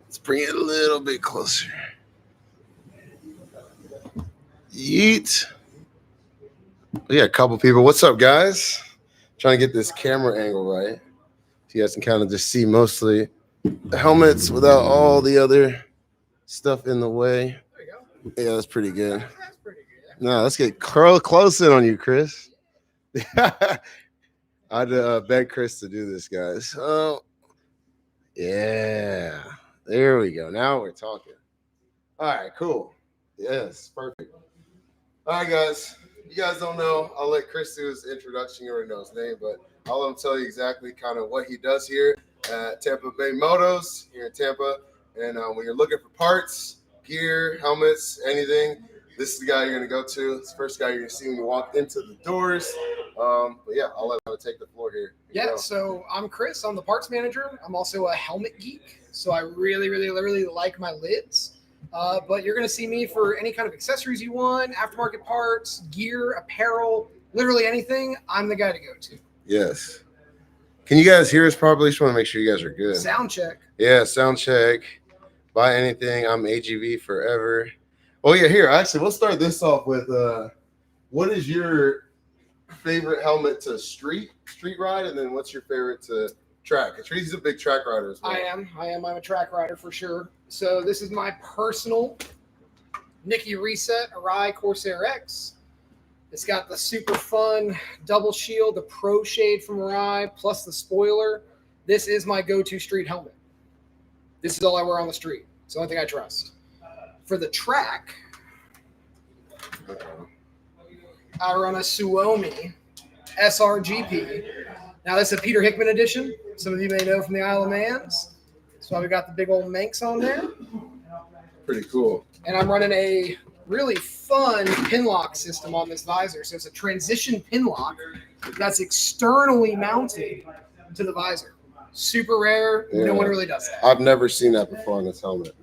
Let's bring it a little bit closer. Yeet. We got a couple people. What's up, guys? Trying to get this camera angle right. So you guys can kind of just see mostly the helmets without all the other stuff in the way. There you go. Yeah, that's pretty good. That's pretty good. No, let's get close in on you, Chris. I'd beg Chris to do this, guys. Oh, yeah. There we go. Now we're talking. All right, cool. Yes, perfect. All right, guys. You guys don't know. I'll let Chris do his introduction. You already know his name, but I'll let him tell you exactly kind of what he does here at Tampa Bay Motos here in Tampa. And when you're looking for parts, gear, helmets, anything, this is the guy you're going to go to. It's the first guy you're going to see when you walk into the doors. But yeah, I'll let him take the floor here. Yeah, so I'm Chris. I'm the parts manager. I'm also a helmet geek. So I really like my lids. But you're going to see me for any kind of accessories you want, aftermarket parts, gear, apparel, literally anything. I'm the guy to go to. Yes. Can you guys hear us properly? Just want to make sure you guys are good. Sound check. Yeah, sound check. Buy anything. I'm AGV forever. Oh, yeah, here. Actually, we'll start this off with what is your favorite helmet to street ride, and then what's your favorite to track? He's a big track rider as well. I am. I'm a track rider for sure. So this is my personal Nicky Reset Arai Corsair X. It's got the super fun double shield, the Pro Shade from Arai, plus the spoiler. This is my go-to street helmet. This is all I wear on the street. It's the only thing I trust. For the track, I run a Suomy SRGP. Now, this is a Peter Hickman edition. Some of you may know from the Isle of Mans. That's why we got the big old Manx on there. Pretty cool. And I'm running a really fun pin lock system on this visor. So it's a transition pin lock that's externally mounted to the visor. Super rare. Yeah. No one really does that. I've never seen that before on this helmet.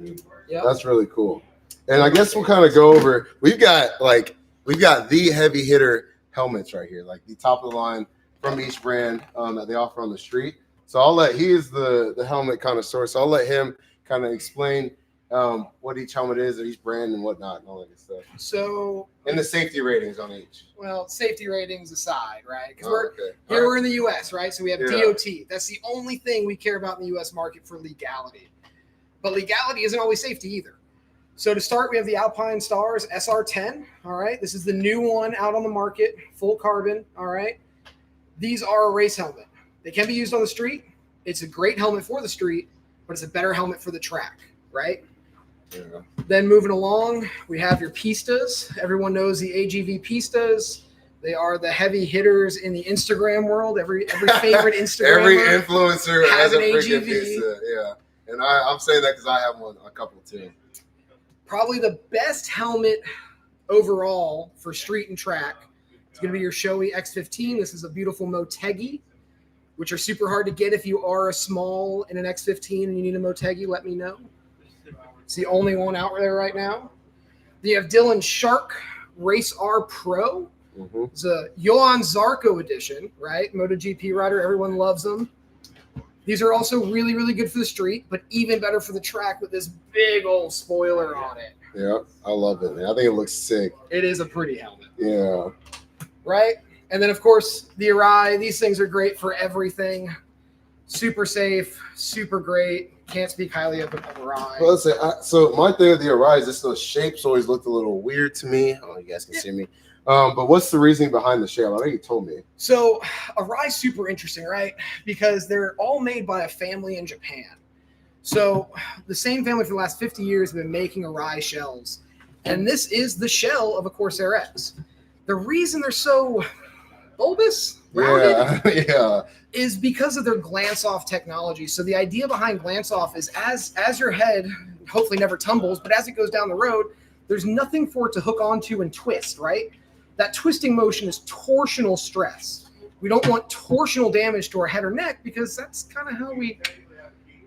Yep. That's really cool. And I guess we'll kind of go over, we've got the heavy hitter helmets right here, like the top of the line from each brand that they offer on the street. So he is the helmet connoisseur. So I'll let him kind of explain what each helmet is, or each brand and whatnot, and all that good stuff. So, and the safety ratings on each. Well, safety ratings aside, right? Because we're in the U.S., right? So we have DOT. That's the only thing we care about in the U.S. market for legality. But legality isn't always safety either. So to start, we have the Alpinestars SR10. All right, this is the new one out on the market, full carbon. All right, these are a race helmet. They can be used on the street. It's a great helmet for the street, but it's a better helmet for the track, right? Yeah. Then moving along, we have your Pistas. Everyone knows the AGV Pistas. They are the heavy hitters in the Instagram world. Every favorite Instagrammer, every influencer has an AGV. Pista. Yeah, and I'm saying that because I have a couple too. Probably the best helmet overall for street and track is going to be your Shoei X15. This is a beautiful Motegi, which are super hard to get. If you are a small in an X15 and you need a Motegi, let me know. It's the only one out there right now. Then you have Dylan Shark Race R Pro. Mm-hmm. It's a Johan Zarco edition, right? MotoGP rider. Everyone loves them. These are also really good for the street, but even better for the track with this big old spoiler on it. Yeah, I love it, man. I think it looks sick. It is a pretty helmet. Yeah. Right? And then, of course, the Arai. These things are great for everything. Super safe, super great. Can't speak highly of Arai. Well, let's say, so my thing with the Arai is those shapes always looked a little weird to me. I don't know if you guys can see me. But what's the reasoning behind the shape? I know you told me. So Arai's super interesting, right? Because they're all made by a family in Japan. So the same family for the last 50 years have been making Arai shells. And this is the shell of a Corsair X. The reason they're so bulbous, rounded, is because of their glance-off technology. So the idea behind glance-off is as your head hopefully never tumbles, but as it goes down the road, there's nothing for it to hook onto and twist, right? That twisting motion is torsional stress. We don't want torsional damage to our head or neck because that's kind of how we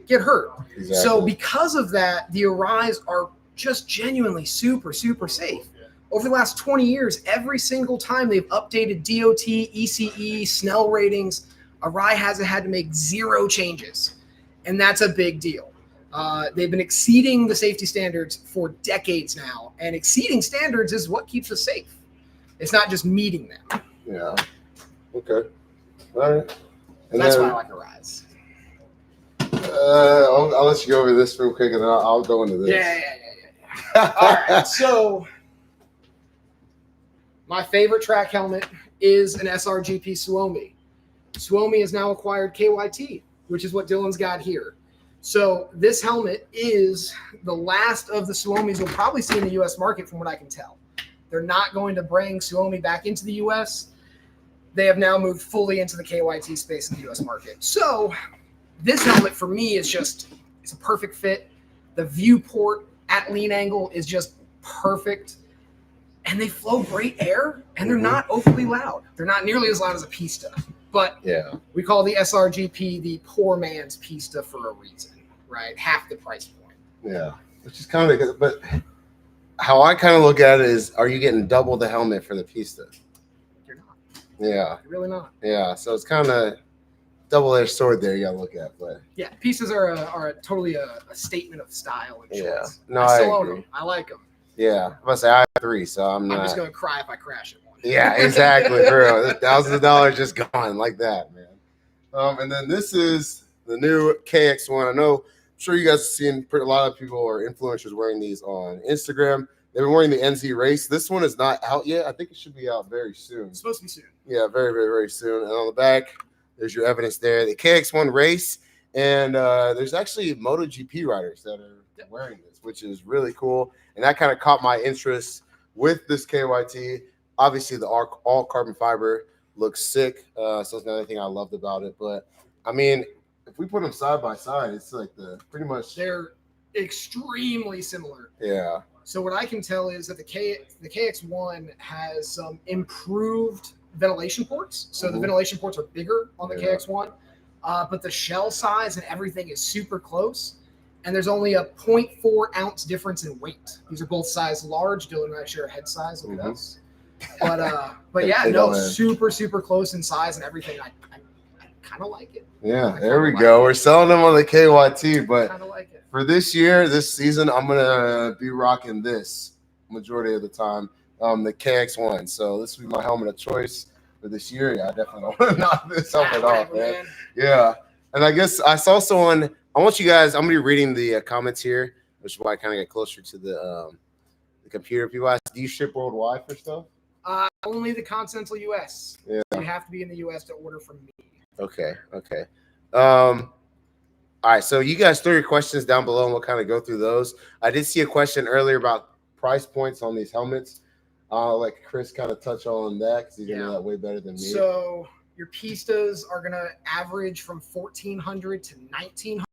get hurt. Exactly. So because of that, the Arais are just genuinely super safe. Over the last 20 years, every single time they've updated DOT, ECE, Snell ratings, Arai hasn't had to make 0 changes. And that's a big deal. They've been exceeding the safety standards for decades now, and exceeding standards is what keeps us safe. It's not just meeting them. Yeah. Okay. All right. And that's why I like Arais. I'll let you go over this real quick, and then I'll go into this. Yeah. All right. So my favorite track helmet is an SRGP Suomi. Suomi has now acquired KYT, which is what Dylan's got here. So this helmet is the last of the Suomis we'll probably see in the U.S. market, from what I can tell. They're not going to bring Suomi back into the U.S. They have now moved fully into the KYT space in the U.S. market. So this helmet for me is it's a perfect fit. The viewport at lean angle is just perfect. And they flow great air, and they're not overly loud. They're not nearly as loud as a Pista. But we call the SRGP the poor man's Pista for a reason, right? Half the price point. Yeah, which is kind of good. But how I kind of look at it is, are you getting double the helmet for the Pista? You're not. Yeah. You're really not. Yeah, so it's kind of double-edged sword there you got to look at. But yeah, Pistas are totally a statement of style and choice. Yeah. No, I still I own agree. them. I like them. Yeah, I'm say I have 3, so I'm just going to cry if I crash it one. Yeah, exactly, bro. Thousands of dollars just gone like that, man. And then this is the new KX1. I know, I'm sure you guys have seen a lot of people or influencers wearing these on Instagram. They've been wearing the NZ Race. This one is not out yet. I think it should be out very soon. It's supposed to be soon. Yeah, very, very, very soon. And on the back, there's your evidence there. The KX1 Race. And there's actually MotoGP riders that are wearing this, which is really cool. And that kind of caught my interest with this KYT. Obviously, the all carbon fiber looks sick. So it's another thing I loved about it. But, I mean, if we put them side by side, it's like pretty much. They're extremely similar. Yeah. So what I can tell is that the KX1 has some improved ventilation ports. So the ventilation ports are bigger on the KX1. But the shell size and everything is super close. And there's only a 0.4 ounce difference in weight. These are both size large. Dylan and I share a head size. Look at us. But yeah, no, super, super close in size and everything. I kind of like it. Yeah, there we go. We're selling them on the KYT, but kind of like it. For this year, this season, I'm gonna be rocking this majority of the time, the KX1. So this will be my helmet of choice for this year. Yeah, I definitely don't want to knock this helmet off, man. Yeah, and I guess I saw someone. I want you guys. I'm gonna be reading the comments here, which is why I kind of get closer to the computer. People ask, do you ship worldwide for stuff? Only the continental U.S. Yeah, you have to be in the U.S. to order from me. Okay. All right, so you guys throw your questions down below, and we'll kind of go through those. I did see a question earlier about price points on these helmets. I'll let Chris kind of touch on that because he's gonna know that way better than me. So your Pistas are gonna average from $1,400 to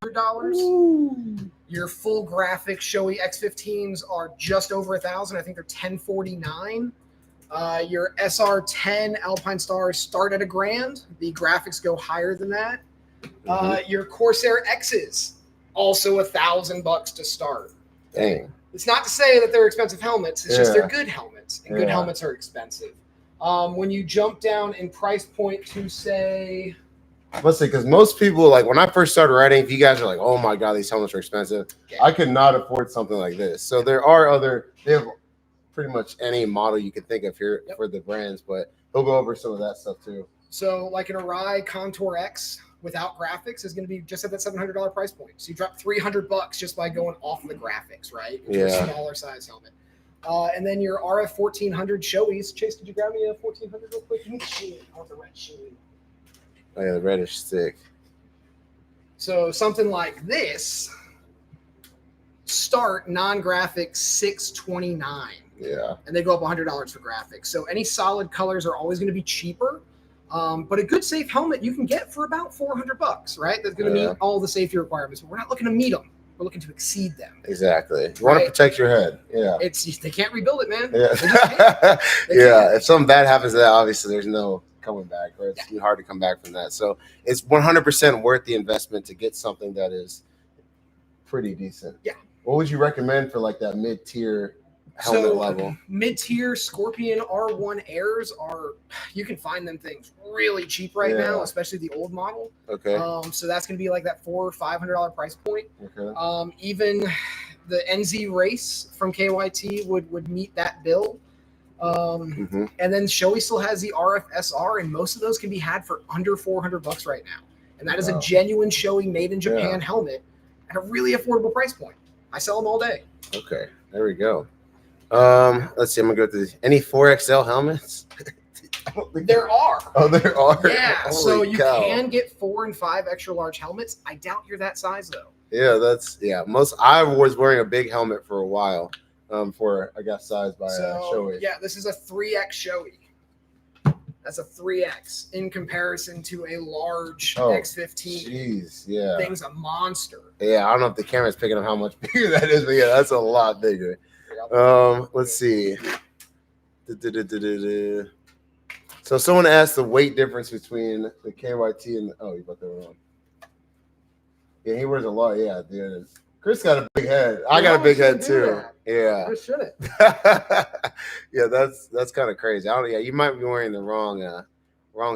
$1,900. Your full graphic Shoei X15s are just over $1,000. I think they're $1,049. Your SR10 Alpinestars start at $1,000. The graphics go higher than that. Your Corsair X's also $1,000 to start. Dang. It's not to say that they're expensive helmets. It's just they're good helmets, and good helmets are expensive. When you jump down in price point to say, let's say, because most people, like when I first started riding, if you guys are like, oh my god, these helmets are expensive, I could not afford something like this. So there are they have pretty much any model you can think of here for the brands, but he'll go over some of that stuff too. So like an Arai Contour X without graphics is going to be just at that $700 price point. So you drop $300 just by going off the graphics, right? Into a smaller size helmet. And then your RF 1400 Shoei's. Chase, did you grab me a 1400 real quick? You need the Shoei. I want the red Shoei. Oh yeah, the reddish stick. So something like this start non-graphic $629. Yeah. And they go up $100 for graphics. So any solid colors are always going to be cheaper. But a good safe helmet you can get for about $400, right? That's going to meet all the safety requirements. But we're not looking to meet them. We're looking to exceed them. Exactly. You want to protect your head. Yeah. They can't rebuild it, man. Yeah. Yeah. If something bad happens to that, obviously there's no coming back, or it's too hard to come back from that. So it's 100% worth the investment to get something that is pretty decent. Yeah. What would you recommend for like that mid-tier helmet level? Mid-tier Scorpion R1 Airs you can find them things really cheap right now, especially the old model. Okay. So that's going to be like that $400 or $500 price point. Okay. Even the NZ Race from KYT would meet that bill. And then Shoei still has the RFSR, and most of those can be had for under $400 right now. And that is a genuine Shoei made in Japan helmet at a really affordable price point. I sell them all day. Okay, there we go. Let's see. I'm gonna go through any 4XL helmets. There are. Oh, there are. Yeah. Holy so you cow. can get 4 and 5 extra large helmets. I doubt you're that size though. Yeah, I was wearing a big helmet for a while. For I got sized by Shoei. Yeah, this is a 3X Shoei. That's a 3X in comparison to a large X15. Jeez, yeah. Thing's a monster. Yeah, I don't know if the camera's picking up how much bigger that is, but yeah, that's a lot bigger. Let's see. So someone asked the weight difference between the KYT and you got that wrong. Yeah, he wears a lot. Yeah, dude. Chris got a big head. I got a big head too. Yeah. Chris shouldn't. Yeah, that's kind of crazy. You might be wearing the wrong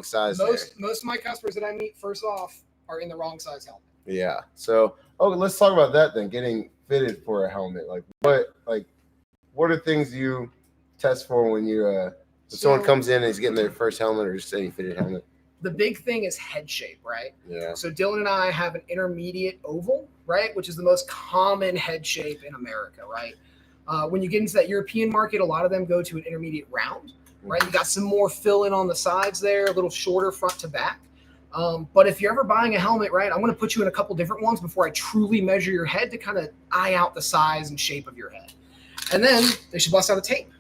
size. Most of my customers that I meet first off are in the wrong size helmet. Yeah. So let's talk about that then. Getting fitted for a helmet. What are things you test for when you someone comes in and is getting their first helmet or just any fitted helmet? The big thing is head shape, right? Yeah. So Dylan and I have an intermediate oval, right, which is the most common head shape in America, right? When you get into that European market, a lot of them go to an intermediate round, right? You got some more fill in on the sides there, a little shorter front to back. But if you're ever buying a helmet, right, I'm going to put you in a couple different ones before I truly measure your head to kind of eye out the size and shape of your head. And then they should bust out a tape.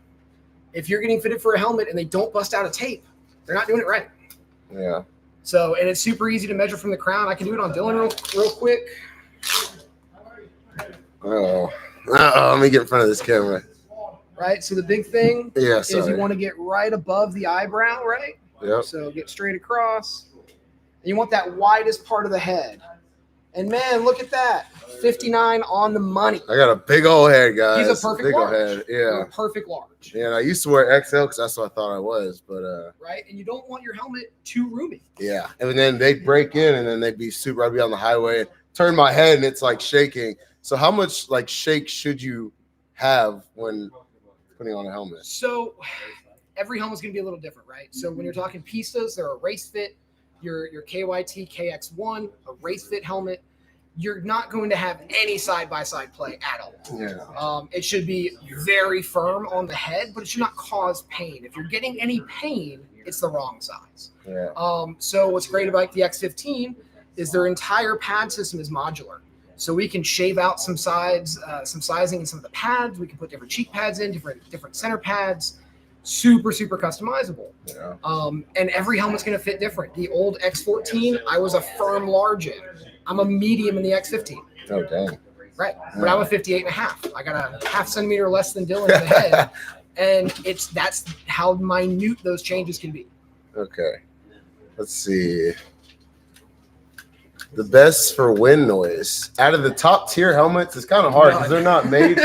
If you're getting fitted for a helmet and they don't bust out a tape, they're not doing it right. Yeah. So, and it's super easy to measure from the crown. I can do it on Dylan real quick. Let me get in front of this camera. Right. So the big thing is you want to get right above the eyebrow, right? Yep. So get straight across. And you want that widest part of the head. And man, look at that. 59 on the money. I got a big old head, guys. He's a perfect big large. Old head. Yeah. You're a perfect large. Yeah, and I used to wear XL because that's what I thought I was, but right, and you don't want your helmet too roomy. Yeah, and then they'd break in, and then they'd be super. I'd be on the highway, and turn my head, and it's like shaking. So how much shake should you have when putting on a helmet? So every helmet's going to be a little different, right? So when you're talking Pistas, they're a race fit. Your KYT KX1, a race fit helmet. You're not going to have any side-by-side play at all. Yeah. It should be very firm on the head, but it should not cause pain. If you're getting any pain, it's the wrong size. Yeah. So what's great about the X15 is their entire pad system is modular. So we can shave out some sides, some sizing in some of the pads. We can put different cheek pads in, different center pads. Super, super customizable. Yeah. And every helmet's going to fit different. The old X14, I was a firm large in. I'm a medium in the X15. Oh, dang. Right. But I'm a 58.5. I got a half centimeter less than Dylan in the head. And that's how minute those changes can be. Okay. Let's see. The best for wind noise. Out of the top tier helmets, it's kind of hard because they're not made.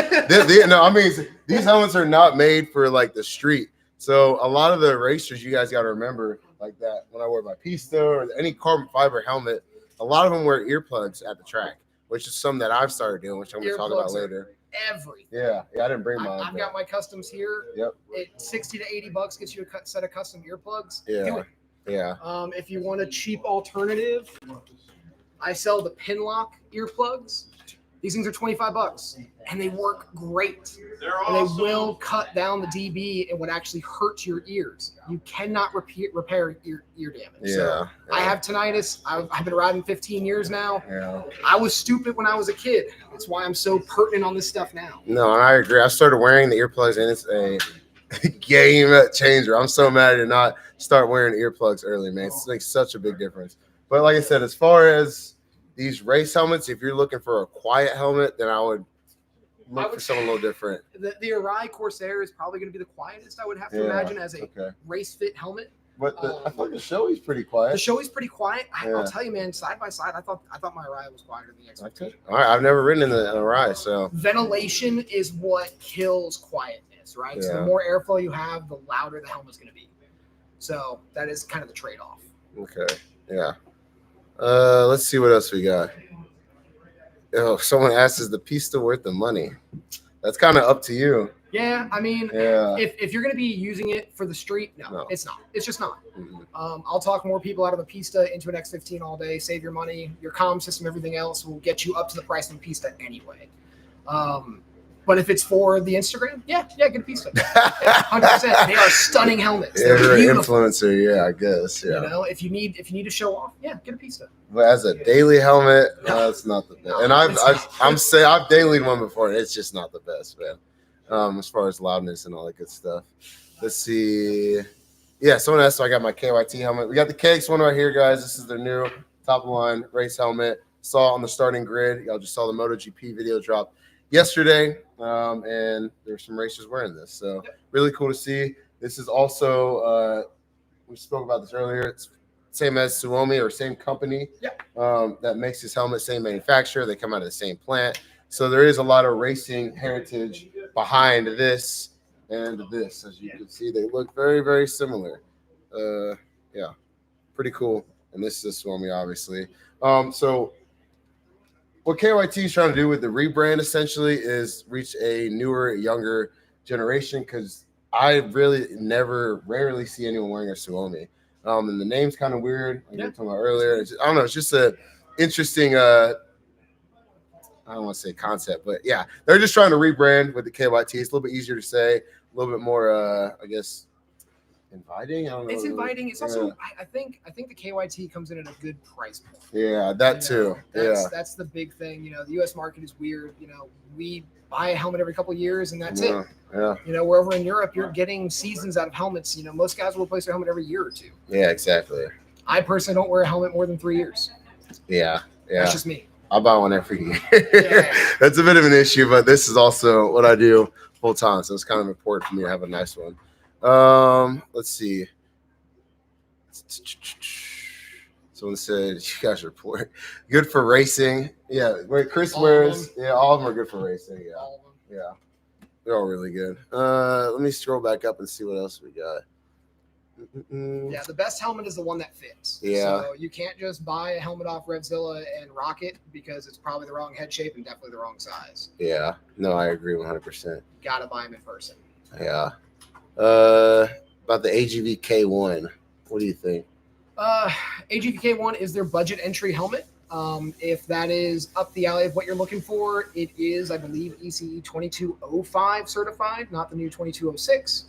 These helmets are not made for the street. So a lot of the racers, you guys got to remember that when I wear my Pista or any carbon fiber helmet, a lot of them wear earplugs at the track, which is something that I've started doing, which I'm going to talk about later. Everything. Yeah, I didn't bring mine. I've got my customs here. Yep. $60 to $80 gets you a set of custom earplugs. Yeah. Do it. Yeah. If you want a cheap alternative, I sell the Pinlock earplugs. These things are $25 and they work great. And they will cut down the dB and what actually hurts your ears. You cannot repair ear damage. Yeah, so I have tinnitus. I've been riding 15 years now. Yeah. I was stupid when I was a kid. That's why I'm so pertinent on this stuff now. No, I agree. I started wearing the earplugs and it's a game changer. I'm so mad to not start wearing earplugs early, man. It makes such a big difference. But like I said, as far as these race helmets, if you're looking for a quiet helmet, then I would look for something a little different. The Arai Corsair is probably going to be the quietest, I would have to imagine, as a race fit helmet. But I thought the Shoei's pretty quiet. The Shoei's pretty quiet. Yeah. I'll tell you, man, side by side, I thought my Arai was quieter than the XP2. Okay. All right, I've never ridden in the Arai, so Ventilation is what kills quietness, right? So the Yeah. more airflow you have, the louder the helmet's going to be. So that is kind of the trade-off. okay, yeah. Let's see what else we got. Oh, someone asked, is the Pista worth the money? That's kind of up to you. Yeah, I mean, Yeah. if you're going to be using it for the street, no, it's not. It's just not. I'll talk more people out of a Pista into an X15 all day, save your money. Your comm system, everything else will get you up to the price of a Pista anyway. But if it's for the Instagram, yeah, get a Pista. 100%. They are stunning helmets. Yeah, They're you're an beautiful. influencer, yeah, I guess. Yeah. You know, if you need to show off, yeah, get a Pista. But as a daily helmet, No. that's not the best. No, And it's not. I've dailied one before, and it's just not the best, man. As far as loudness and all that good stuff. Let's see. Yeah, someone asked, so I got my KYT helmet. We got the KX one right here, guys. This is their new top of the line race helmet. Saw on the starting grid. Y'all just saw the MotoGP video drop yesterday, and there's some racers wearing this. So really cool to see. This is also, we spoke about this earlier. It's same as Suomy or same company that makes this helmet, same manufacturer. They come out of the same plant. So there is a lot of racing heritage behind this and this. As you can see, they look very, very similar. Yeah, pretty cool. And this is Suomy, obviously. So what KYT is trying to do with the rebrand essentially is reach a newer, younger generation, because I really rarely see anyone wearing a Suomy. And the name's kind of weird. Like we were talking about earlier. I don't know. It's just a interesting I don't want to say concept, but yeah, they're just trying to rebrand with the KYT. It's a little bit easier to say, a little bit more, I guess, inviting. I don't know. It's inviting. It's also, I think the KYT comes in at a good price point. Yeah, that too. That's the big thing. You know, the U.S. market is weird. You know, we buy a helmet every couple of years, and that's it. Yeah. You know, we're over in Europe, you're getting seasons out of helmets. You know, most guys will replace their helmet every year or two. Yeah, exactly. I personally don't wear a helmet more than 3 years. Yeah. That's just me. I buy one every year. That's a bit of an issue, but this is also what I do full time, so it's kind of important for me to have a nice one. Let's see. Someone said you guys report good for racing. Yeah, where Chris wears. Yeah, all of them are good for racing. Yeah, All of them. yeah, they're all really good. Let me scroll back up and see what else we got. Yeah, the best helmet is the one that fits. Yeah. So you can't just buy a helmet off Revzilla and rock it, because it's probably the wrong head shape and definitely the wrong size. Yeah, no, I agree 100%. Gotta buy them in person. Yeah. About the AGV K1, what do you think? AGV K1 is their budget entry helmet. If that is up the alley of what you're looking for, it is, I believe, ECE 2205 certified, not the new 2206.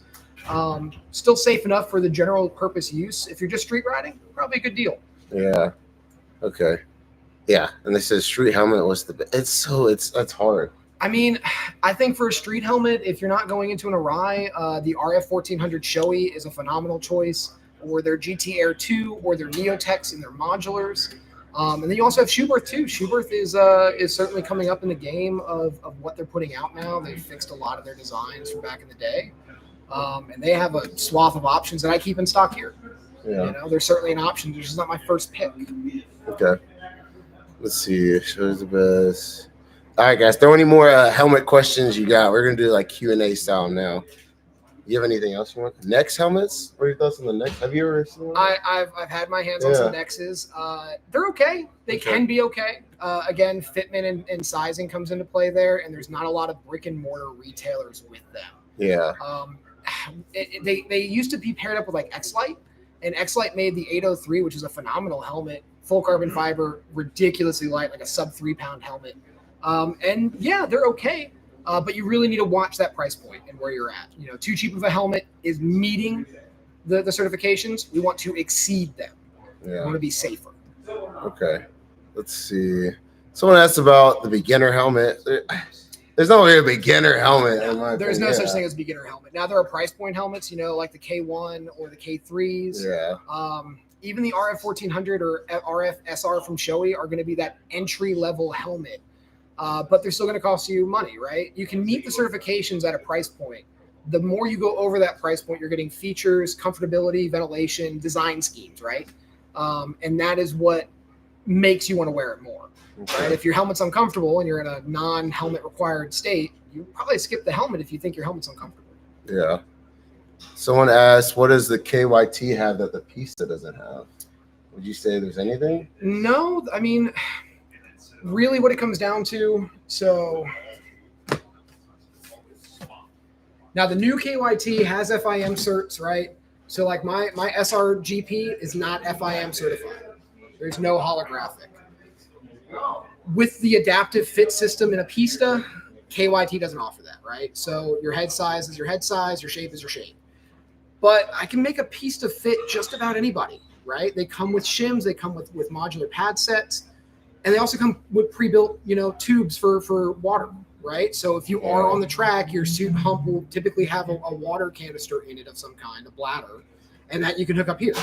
Still safe enough for the general purpose use. If you're just street riding, probably a good deal. Yeah. Okay. Yeah. And they said street helmet was the best. That's hard. I mean, I think for a street helmet, if you're not going into an Arai, the RF 1400 Shoei is a phenomenal choice, or their GT Air 2, or their Neotechs and their modulars. And then you also have Schuberth too. Schuberth is certainly coming up in the game of what they're putting out now. They've fixed a lot of their designs from back in the day. And they have a swath of options that I keep in stock here. Yeah. You know, there's certainly an option. This is not my first pick. Okay. Let's see. Shows the best. All right, guys. Throw any more helmet questions you got. We're gonna do like Q&A style now. You have anything else you want? Nex helmets? What are your thoughts on the Nex? Have you ever seen one? I've had my hands on some Nexes. They're okay. They can be okay. Again, fitment and sizing comes into play there, and there's not a lot of brick and mortar retailers with them. Yeah. They used to be paired up with like X-Lite, and X-Lite made the 803, which is a phenomenal helmet, full carbon fiber, ridiculously light, like a sub 3-pound helmet. And yeah, they're okay. But you really need to watch that price point and where you're at. You know, too cheap of a helmet is meeting the certifications. We want to exceed them. Yeah. We want to be safer. Okay. Let's see. Someone asked about the beginner helmet. There's not really a beginner helmet. There's no such thing as beginner helmet. Now there are price point helmets, you know, like the K1 or the K3s. Yeah. Even the RF 1400 or RF SR from Shoei are going to be that entry level helmet. But they're still going to cost you money, right? You can meet the certifications at a price point, The more you go over that price point, you're getting features, comfortability, ventilation, design schemes, right? And that is what makes you want to wear it more, right? If your helmet's uncomfortable and you're in a non-helmet required state, you probably skip the helmet if you think your helmet's uncomfortable. Yeah. Someone asked, what does the KYT have that the Pista doesn't have? Would you say there's anything? No, I mean, really what it comes down to, so now the new KYT has FIM certs, right? So like my SRGP is not FIM certified. There's no holographic. With the adaptive fit system in a Pista, KYT doesn't offer that, right? So your head size is your head size, your shape is your shape. But I can make a Pista fit just about anybody, right? They come with shims, they come with modular pad sets, and they also come with pre-built, tubes for water, right? So if you are on the track, your suit hump will typically have a water canister in it of some kind, a bladder, and that you can hook up here,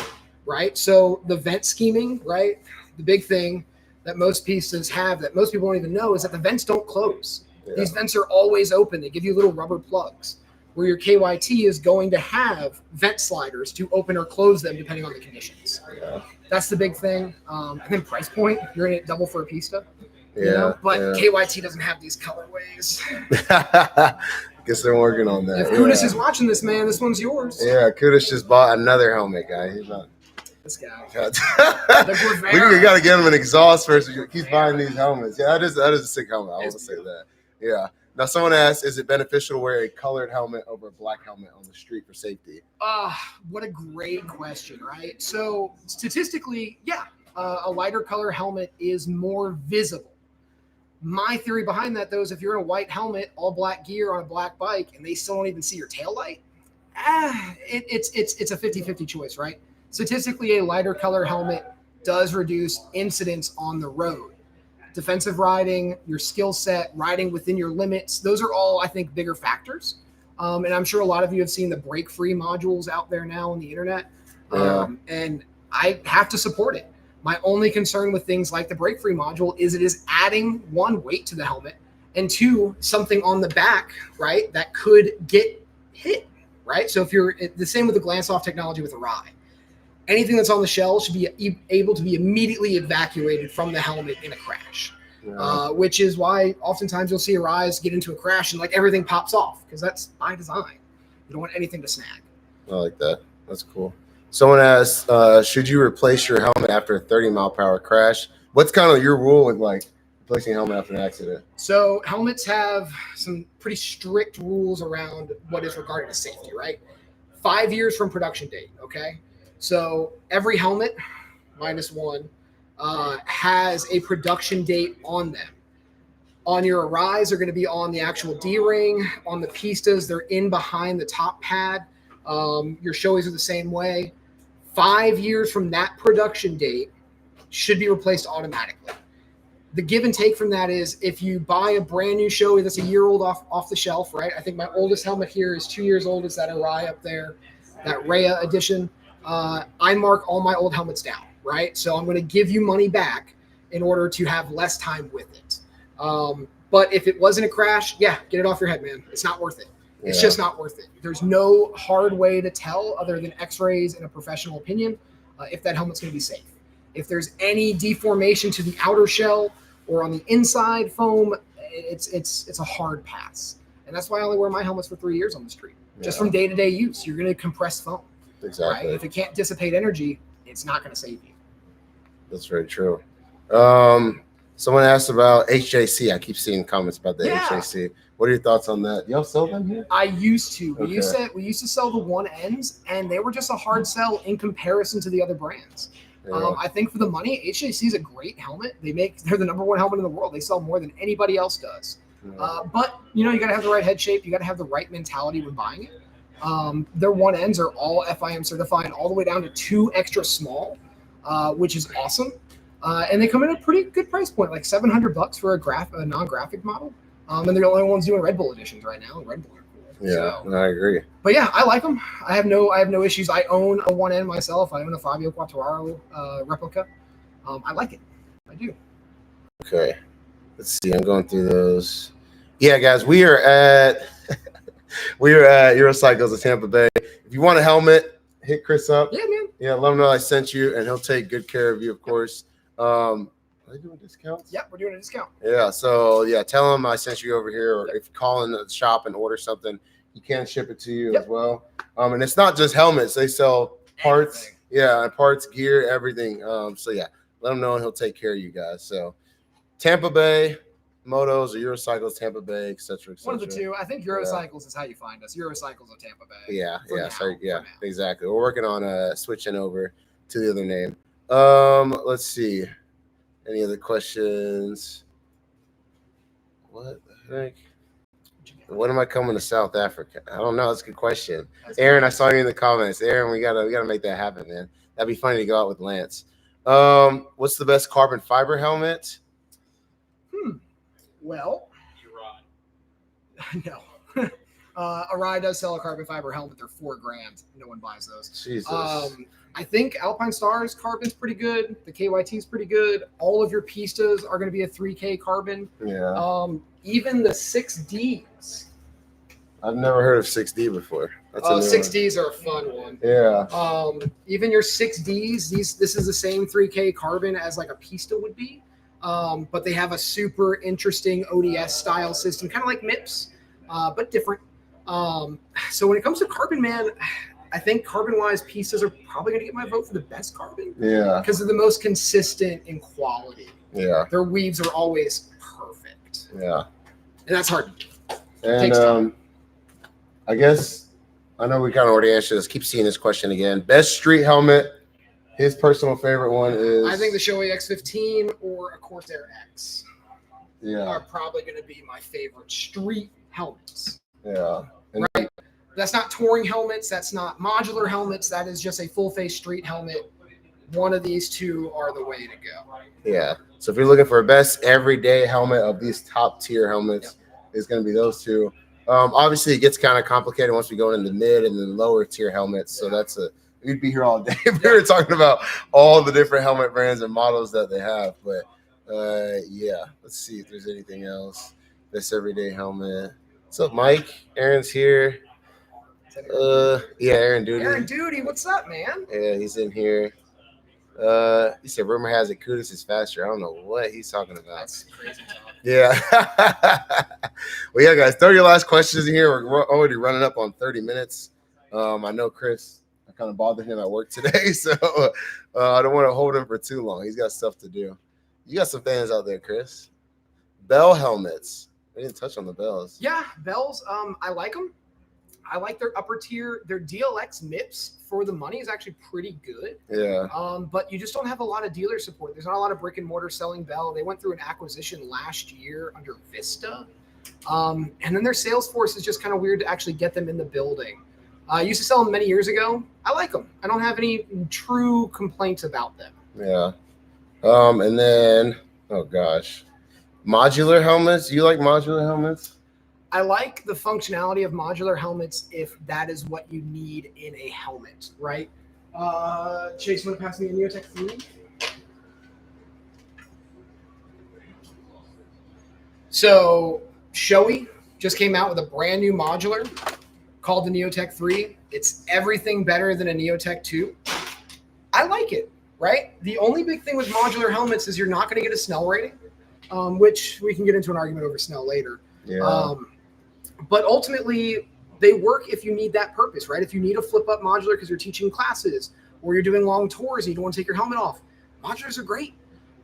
right? So the vent scheming, right? The big thing that most Pistas have that most people don't even know is that the vents don't close. Yeah. These vents are always open. They give you little rubber plugs, where your KYT is going to have vent sliders to open or close them depending on the conditions. Yeah. That's the big thing. And then price point, you're going to get double for a Pista. But KYT doesn't have these colorways. Guess they're working on that. If Kudas is watching this, man, this one's yours. Yeah, Kudas just bought another helmet, guy. He's not. This guy. We got to get him an exhaust first. He's buying these helmets. Yeah, that is a sick helmet. I want to say that. Yeah. Now, someone asked, is it beneficial to wear a colored helmet over a black helmet on the street for safety? What a great question, right? So statistically, yeah, a lighter color helmet is more visible. My theory behind that, though, is if you're in a white helmet, all black gear on a black bike, and they still don't even see your taillight, it's a 50-50 choice, right? Statistically, a lighter color helmet does reduce incidents on the road. Defensive riding, your skill set, riding within your limits, those are all, I think, bigger factors. And I'm sure a lot of you have seen the break-free modules out there now on the internet. And I have to support it. My only concern with things like the break-free module is it is adding, one, weight to the helmet, and two, something on the back, right, that could get hit, right? So if you're the same with the glance-off technology with Arai. Anything that's on the shell should be able to be immediately evacuated from the helmet in a crash, which is why oftentimes you'll see Arais get into a crash and like everything pops off because that's by design. You don't want anything to snag. I like that. That's cool. Someone asked, should you replace your helmet after a 30-mile-per-hour crash? What's kind of your rule with like replacing a helmet after an accident? So helmets have some pretty strict rules around what is regarded as safety, right? 5 years from production date, okay? So every helmet, -1, has a production date on them. On your Arais, they're going to be on the actual D-ring. On the Pistas, they're in behind the top pad. Your Shoeis are the same way. 5 years from that production date should be replaced automatically. The give and take from that is if you buy a brand new Shoei that's a year old off the shelf, right? I think my oldest helmet here is 2 years old. It's that Arai up there, that Rhea edition. I mark all my old helmets down, right? So I'm going to give you money back in order to have less time with it. But if it wasn't a crash, yeah, get it off your head, man. It's not worth it. It's just not worth it. There's no hard way to tell other than x-rays and a professional opinion if that helmet's going to be safe. If there's any deformation to the outer shell or on the inside foam, it's a hard pass. And that's why I only wear my helmets for 3 years on the street. Just from day-to-day use, you're going to compress foam. Exactly. Right? If it can't dissipate energy, it's not going to save you. That's very true. Someone asked about HJC. I keep seeing comments about the HJC. What are your thoughts on that? Y'all sell them here? I used to. We used to sell the 1Ns, and they were just a hard sell in comparison to the other brands. Yeah. I think for the money, HJC is a great helmet. They're the #1 helmet in the world. They sell more than anybody else does. Yeah. But you got to have the right head shape. You got to have the right mentality when buying it. Their 1Ns are all FIM certified, all the way down to 2 extra small, which is awesome. And they come in at a pretty good price point, like $700 for a non-graphic model. And they're the only ones doing Red Bull editions right now. Red Bull are cool. Yeah, so, I agree. But yeah, I like them. I have no issues. I own a 1N myself. I own a Fabio Quartararo replica. I like it. I do. Okay. Let's see. I'm going through those. Yeah, guys, we are at We are at Eurocycles in Tampa Bay. If you want a helmet, hit Chris up. Yeah, man. Yeah, let him know I sent you, and he'll take good care of you, of course. Are they doing discounts? Yeah, we're doing a discount. Yeah, so yeah, tell him I sent you over here, or if you call in the shop and order something, he can ship it to you as well. And it's not just helmets; they sell parts. Everything. Yeah, parts, gear, everything. So yeah, let him know, and he'll take care of you guys. So Tampa Bay Motos or Eurocycles, Tampa Bay, etc. One of the two. I think Eurocycles is how you find us. Eurocycles of Tampa Bay. Yeah, now, exactly. We're working on switching over to the other name. Let's see. Any other questions? What the heck? When am I coming to South Africa? I don't know. That's a good question. Aaron, I saw you in the comments. Aaron, we gotta make that happen, man. That'd be funny to go out with Lance. What's the best carbon fiber helmet? Well, no. Arai does sell a carbon fiber helmet. They're $4,000. No one buys those. Jesus. I think Alpinestars carbon's pretty good. The KYT is pretty good. All of your Pistas are going to be a 3K carbon. Yeah. Even the 6Ds. I've never heard of 6D before. That's 6Ds are a fun one. Yeah. Even your 6Ds, this is the same 3K carbon as like a Pista would be. But they have a super interesting ODS style system, kind of like MIPS, but different. So when it comes to carbon, man, I think carbon-wise, Pistas are probably going to get my vote for the best carbon. Yeah. Because they're the most consistent in quality. Yeah. Their weaves are always perfect. Yeah. And that's hard to do. And I guess I know we kind of already answered this. Keep seeing this question again. Best street helmet. His personal favorite one is, I think the Shoei X15 or a Corsair X are probably going to be my favorite street helmets. Yeah. Right. That's not touring helmets. That's not modular helmets. That is just a full face street helmet. One of these two are the way to go. Yeah. So if you're looking for a best everyday helmet of these top tier helmets, it's going to be those two. Obviously, it gets kind of complicated once we go into the mid and the lower tier helmets. So we'd be here all day if we were talking about all the different helmet brands and models that they have. But yeah, let's see if there's anything else. This everyday helmet. What's up, Mike? Aaron's here. Aaron Duty. Aaron Duty, what's up, man? Yeah, he's in here. He said rumor has it Kudas is faster. I don't know what he's talking about. That's crazy talk. Yeah. Well, yeah, guys, throw your last questions in here. We're already running up on 30 minutes. I know Chris, I kind of bothered him at work today, so I don't want to hold him for too long. He's got stuff to do. You got some fans out there, Chris. Bell helmets. We didn't touch on the bells. Yeah, bells. I like them. I like their upper tier. Their DLX MIPS for the money is actually pretty good. Yeah. But you just don't have a lot of dealer support. There's not a lot of brick and mortar selling Bell. They went through an acquisition last year under Vista. And then their sales force is just kind of weird to actually get them in the building. I used to sell them many years ago. I like them. I don't have any true complaints about them. Yeah. And then, oh gosh, modular helmets. You like modular helmets? I like the functionality of modular helmets if that is what you need in a helmet, right? Chase, you want to pass me a Neotech 3? So Shoei just came out with a brand new modular called the Neotech 3. It's everything better than a Neotech 2. I like it, right? The only big thing with modular helmets is you're not going to get a Snell rating, which we can get into an argument over Snell later. Yeah. But ultimately, they work if you need that purpose, right? If you need a flip-up modular because you're teaching classes or you're doing long tours and you don't want to take your helmet off, modulars are great.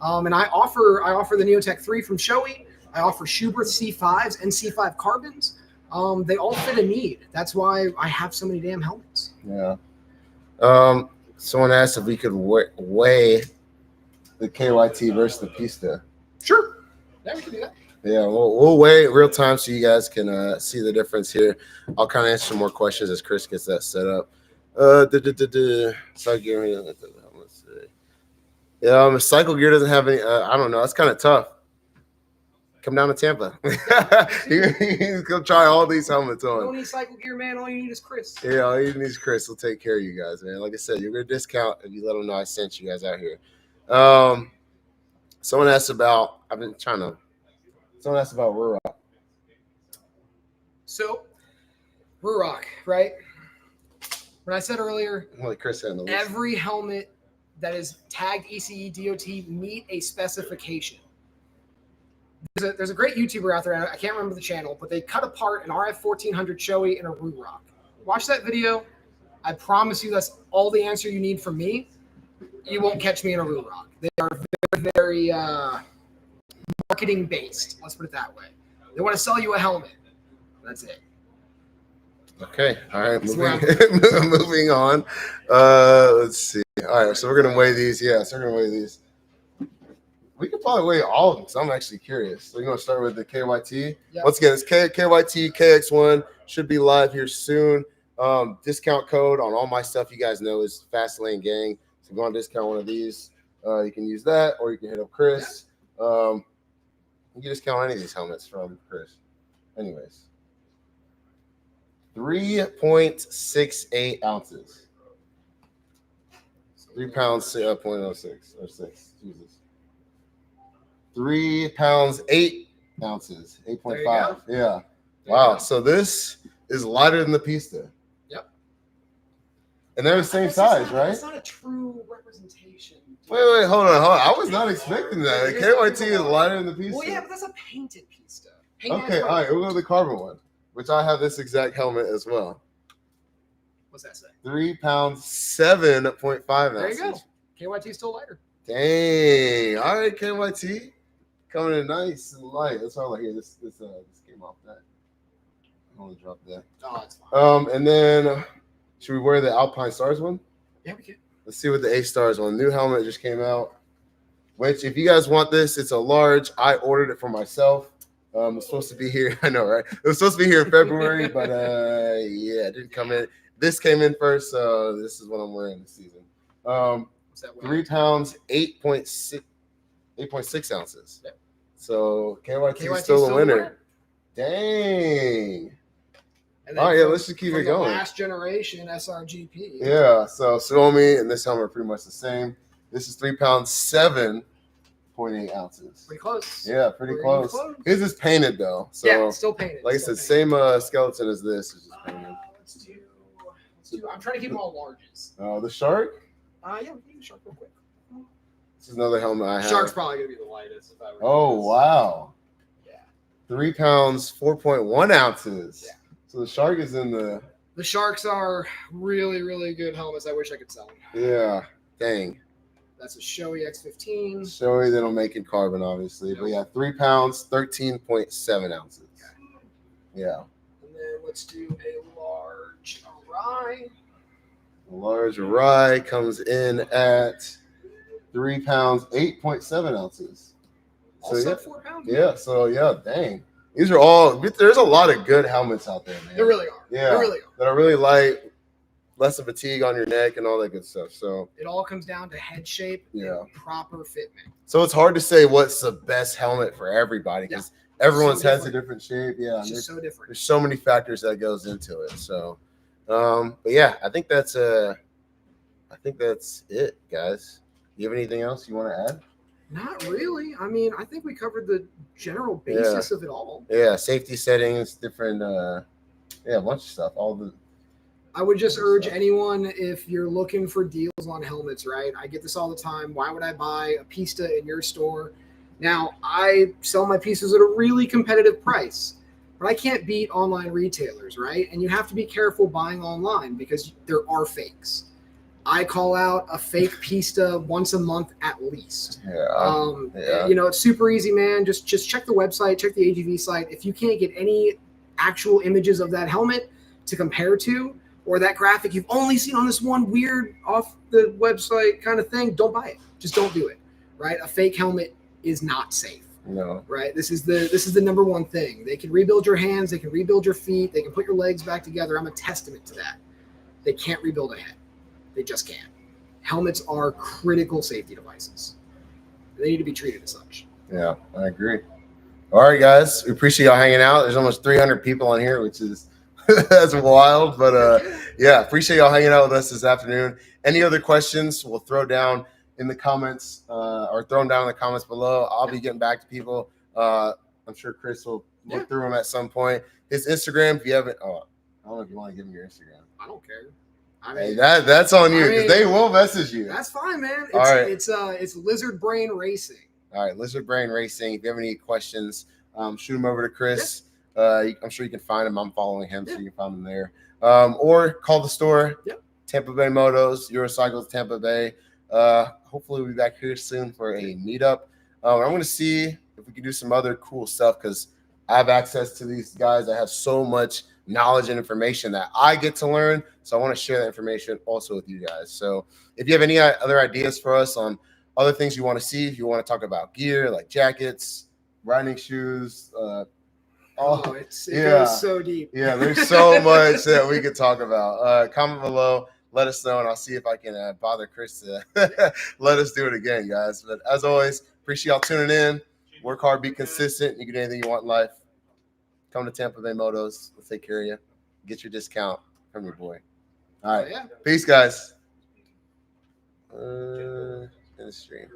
And I offer the Neotech 3 from Shoei. I offer Schuberth C5s and C5 carbons. They all fit a need. That's why I have so many damn helmets. Yeah. Someone asked if we could weigh the KYT versus the Pista. Sure. Yeah, we can do that. Yeah, we'll weigh it real time so you guys can see the difference here. I'll kind of answer some more questions as Chris gets that set up. Cycle gear. Let's see. Yeah, cycle gear doesn't have any. I don't know. It's kind of tough. Come down to Tampa. You can come try all these helmets on. You don't need cycle gear, man. All you need is Chris. Yeah, all you need is Chris. He'll take care of you guys, man. Like I said, you'll get a discount if you let them know I sent you guys out here. Someone asked about. Someone asked about Ruroc. So Ruroc, right? When I said earlier, Like Chris said, every helmet that is tagged ECE DOT meet a specification. There's a great YouTuber out there, I can't remember the channel, but they cut apart an RF 1400 Shoei and a Ruroc. Watch that video. I promise you that's all the answer you need from me. You won't catch me in a Ruroc. They are very, very marketing based. Let's put it that way. They want to sell you a helmet. That's it. Okay. All right. Moving on. Let's see. All right. So we're going to weigh these. Yeah. So we're going to weigh these. We could probably weigh all of them because I'm actually curious. So we're going to start with the KYT. Yep. Once again, it's KYT KX1. Should be live here soon. Discount code on all my stuff, you guys know, is FastLaneD Gang. So go on discount one of these. You can use that, or you can hit up Chris. You can discount any of these helmets from Chris. Anyways. 3.68 ounces. 3 pounds, 0.06 or 6. Jesus. 3 pounds, 8 ounces. 8.5. Yeah. Wow. So this is lighter than the Pista. Yep. And they're the same size, right? It's not a true representation. Wait, hold on. I was not expecting that. The KYT is lighter than the Pista. Well, yeah, but that's a painted Pista. Okay, all right. We'll go to the carbon one, which I have this exact helmet as well. What's that say? 3 pounds, 7.5 ounces. There you go. KYT is still lighter. Dang. All right, KYT. Coming in nice and light. That's all I hear. This came off that. I'm going to drop that. Oh, it's fine. And then, should we wear the Alpinestars one? Yeah, we can. Let's see what the A-Stars one. New helmet just came out. Which, if you guys want this, it's a large. I ordered it for myself. It's supposed to be here. I know, right? It was supposed to be here in February, but yeah, it didn't come in. This came in first, so this is what I'm wearing this season. 3 pounds, 8.6 ounces. Yep. So KYT is still the winner. Dang. All right, yeah, let's just keep it going. Last generation SRGP. Yeah, so Suomy and this helmet are pretty much the same. This is 3 pounds, 7.8 ounces. Pretty close. Yeah, pretty close. His is painted though. So yeah, it's still painted. Like I said, same skeleton as this. It's just painted. Let's do. I'm trying to keep them all larges. The shark? Yeah, we can do the shark real quick. This is another helmet I have. Shark's probably gonna be the lightest if I were. Oh wow. Yeah. 3 pounds, 4.1 ounces. Yeah. So the shark is in the. The sharks are really, really good helmets. I wish I could sell them. Yeah. Dang. That's a Shoei X15. Shoei, they don't make in carbon, obviously. Nope. But yeah, 3 pounds, 13.7 ounces. Okay. Yeah. And then let's do a large Arai. A large Arai comes in at 3 pounds, 8.7 ounces. Also 4 pounds. Yeah. So yeah, dang. These are all. There's a lot of good helmets out there, man. There really are. Yeah. There really are. That are really light, less of fatigue on your neck, and all that good stuff. So it all comes down to head shape and proper fitment. So it's hard to say what's the best helmet for everybody because everyone's has a different shape. Yeah, it's just so different. There's so many factors that goes into it. So, but yeah, I think that's it, guys. You have anything else you want to add? Not really. I mean, I think we covered the general basis of it all. Yeah, safety settings, different, a bunch of stuff. I would just urge anyone, if you're looking for deals on helmets, right? I get this all the time. Why would I buy a Pista in your store? Now, I sell my pieces at a really competitive price, but I can't beat online retailers, right? And you have to be careful buying online because there are fakes. I call out a fake Pista once a month at least. You know, it's super easy, man. Just check the website, check the AGV site. If you can't get any actual images of that helmet to compare to, or that graphic you've only seen on this one weird off the website kind of thing, don't buy it. Just don't do it, right? A fake helmet is not safe. No. Right? This is the number one thing. They can rebuild your hands, they can rebuild your feet, they can put your legs back together. I'm a testament to that. They can't rebuild a head. They just can't. Helmets are critical safety devices. They need to be treated as such. Yeah, I agree. All right, guys. We appreciate y'all hanging out. There's almost 300 people on here, which is that's wild. But yeah, appreciate y'all hanging out with us this afternoon. Any other questions, we'll throw down in the comments or throw them down in the comments below. I'll be getting back to people. I'm sure Chris will look through them at some point. His Instagram, if you haven't, I I don't know if you want to give them your Instagram. I don't care. Hey, that's on you because they will message you. That's fine, man. All right. It's Lizard Brain Racing. All right, Lizard Brain Racing. If you have any questions, shoot them over to Chris. I'm sure you can find him. I'm following him, so you can find him there. Or call the store. Yep. Tampa Bay Motos, Eurocycles, Tampa Bay. Hopefully we'll be back here soon for a meetup. I'm going to see if we can do some other cool stuff because I have access to these guys. I have so much knowledge and information that I get to learn. So I want to share that information also with you guys. So if you have any other ideas for us on other things you want to see, if you want to talk about gear like jackets, riding shoes, it goes so deep. Yeah, there's so much that we could talk about. Comment below, let us know, and I'll see if I can bother Chris to let us do it again, guys. But as always, appreciate y'all tuning in. Work hard, be consistent. You can do anything you want in life. Come to Tampa Bay Motos. We'll take care of you. Get your discount from your boy. All right. Peace, guys. In the stream.